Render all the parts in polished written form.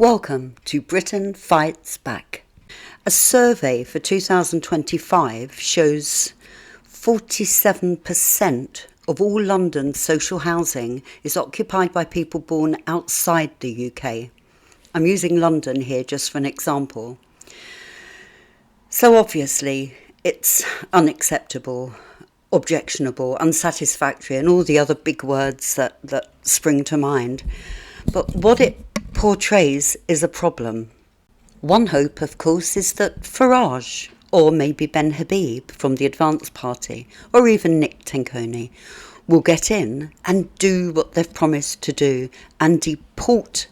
Welcome to Britain Fights Back. A survey for 2025 shows 47% of all London's social housing is occupied by people born outside the UK. I'm using London here just for an example. So obviously it's unacceptable, objectionable, unsatisfactory, and all the other big words that spring to mind. But what it portrays is a problem. One hope, of course, is that Farage, or maybe Ben Habib from the Advance Party, or even Nick Tinconi, will get in and do what they've promised to do and deport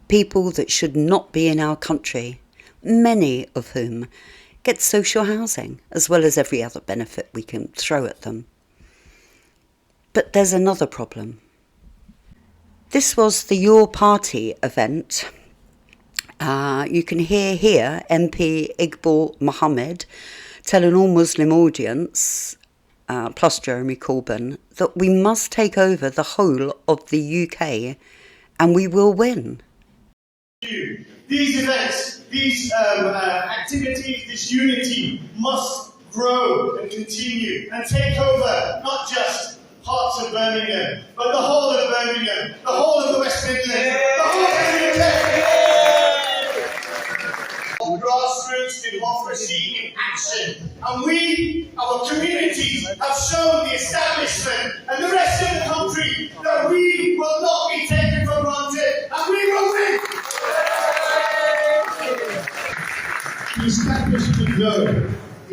people that should not be in our country, many of whom get social housing, as well as every other benefit we can throw at them. But there's another problem. This was the Your Party event. You can hear here MP Iqbal Mohammed tell an all-Muslim audience, plus Jeremy Corbyn, that we must take over the whole of the UK and we will win. These events, these activities, this unity must grow and continue and take over not just parts of Birmingham, but the whole of Birmingham, the whole of the West Midlands, the whole of the UK. Grassroots democracy in action. And we, our communities, have shown the establishment and the rest of the country that we will not be taken for granted and we will win. The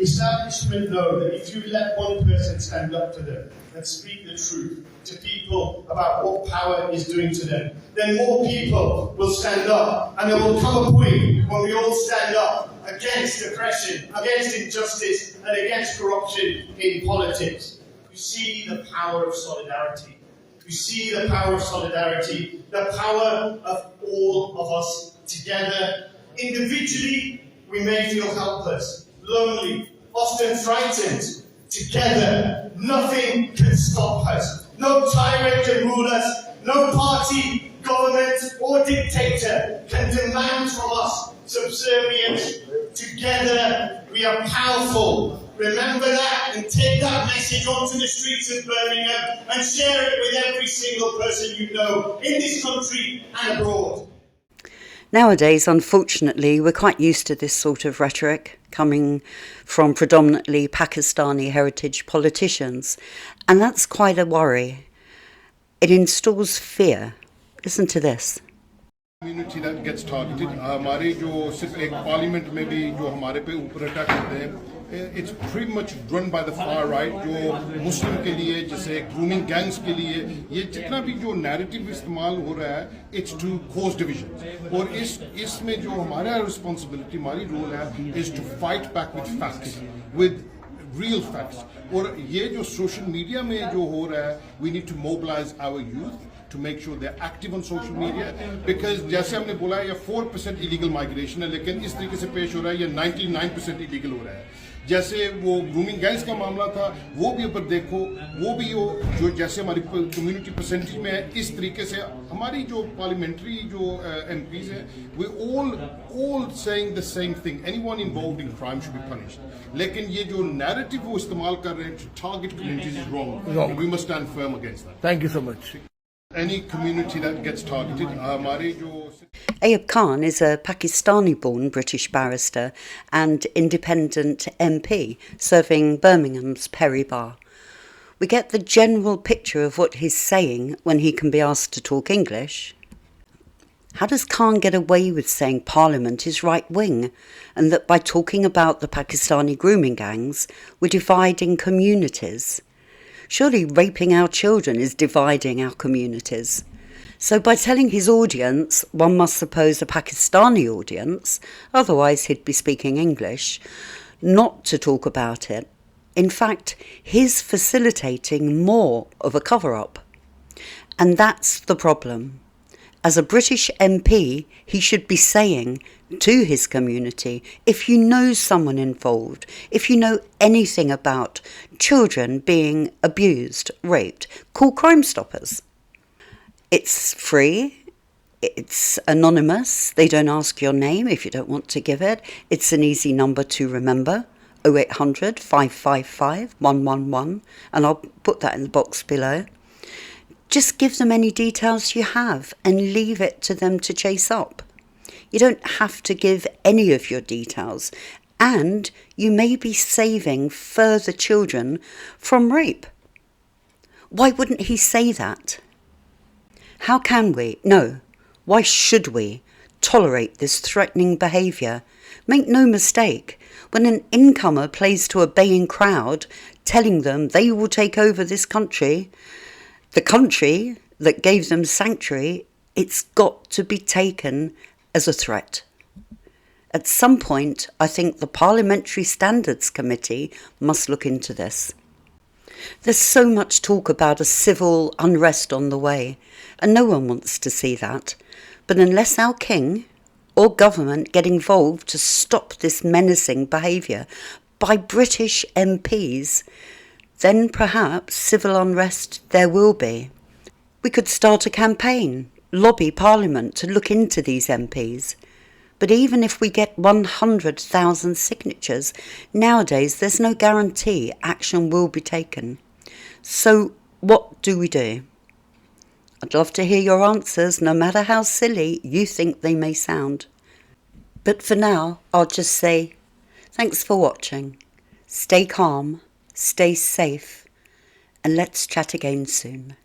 establishment know that if you let one person stand up to them and speak the truth to people about what power is doing to them, then more people will stand up, and there will come a point when we all stand up against oppression, against injustice, and against corruption in politics. You see the power of solidarity. You see the power of solidarity, the power of all of us together. Individually, we may feel helpless, lonely, often frightened. Together, nothing can stop us. No tyrant can rule us. No party, government, or dictator can demand from us subservience. Together, we are powerful. Remember that and take that message onto the streets of Birmingham and share it with every single person you know in this country and abroad. Nowadays, unfortunately, we're quite used to this sort of rhetoric coming from predominantly Pakistani heritage politicians, and that's quite a worry. It installs fear. Listen to this. Community that gets targeted. हमारे जो सिर्फ एक parliament में भी जो हमारे पे ऊपर अटैक करते हैं, it's pretty much run by the far right. जो मुस्लिम के लिए, जैसे grooming gangs के लिए, ये जितना भी जो narrative इस्तेमाल हो रहा है, it's to cause division. और इसमें जो हमारा responsibility, हमारी role है, is to fight back with facts, with real facts. और ये जो social media में जो हो रहा है, we need to mobilize our youth to make sure they're active on social media, because जैसे हमने बोला ये 4% illegal migration है, लेकिन इस तरीके से पेश हो रहा है ये 99% illegal हो रहा है. जैसे वो ग्रूमिंग गैंग्स का मामला था, वो भी ऊपर देखो, वो भी जो जैसे हमारी कम्युनिटी परसेंटेज में है, इस तरीके से हमारी जो पार्लियामेंट्री जो MPs हैं, we all saying the same thing. Anyone involved in crime should be punished. लेकिन ये जो narrative वो इस्तेमाल कर रहे हैं to target communities is wrong. We must stand firm against that. Thank you so much. Any community that gets targeted, हमारे जो Ayub Khan is a Pakistani-born British barrister and independent MP serving Birmingham's Perry Bar. We get the general picture of what he's saying when he can be asked to talk English. How does Khan get away with saying Parliament is right-wing and that by talking about the Pakistani grooming gangs, we're dividing communities? Surely raping our children is dividing our communities. So by telling his audience, one must suppose a Pakistani audience, otherwise he'd be speaking English, not to talk about it. In fact, he's facilitating more of a cover-up. And that's the problem. As a British MP, he should be saying to his community, if you know someone involved, if you know anything about children being abused, raped, call Crime Stoppers. It's free, It's anonymous. They don't ask your name if you don't want to give it. It's an easy number to remember, 0800 555 111, and I'll put that in the box below. Just give them any details you have and leave it to them to chase up. You don't have to give any of your details, and you may be saving further children from rape. Why wouldn't he say that? How can we? No. Why should we tolerate this threatening behaviour? Make no mistake, when an incomer plays to a baying crowd, telling them they will take over this country, the country that gave them sanctuary, it's got to be taken as a threat. At some point, I think the Parliamentary Standards Committee must look into this. There's so much talk about a civil unrest on the way, and no one wants to see that. But unless our king or government get involved to stop this menacing behaviour by British MPs, then perhaps civil unrest there will be. We could start a campaign, lobby Parliament to look into these MPs. But even if we get 100,000 signatures, nowadays there's no guarantee action will be taken. So what do we do? I'd love to hear your answers, no matter how silly you think they may sound. But for now, I'll just say, thanks for watching. Stay calm, stay safe, and let's chat again soon.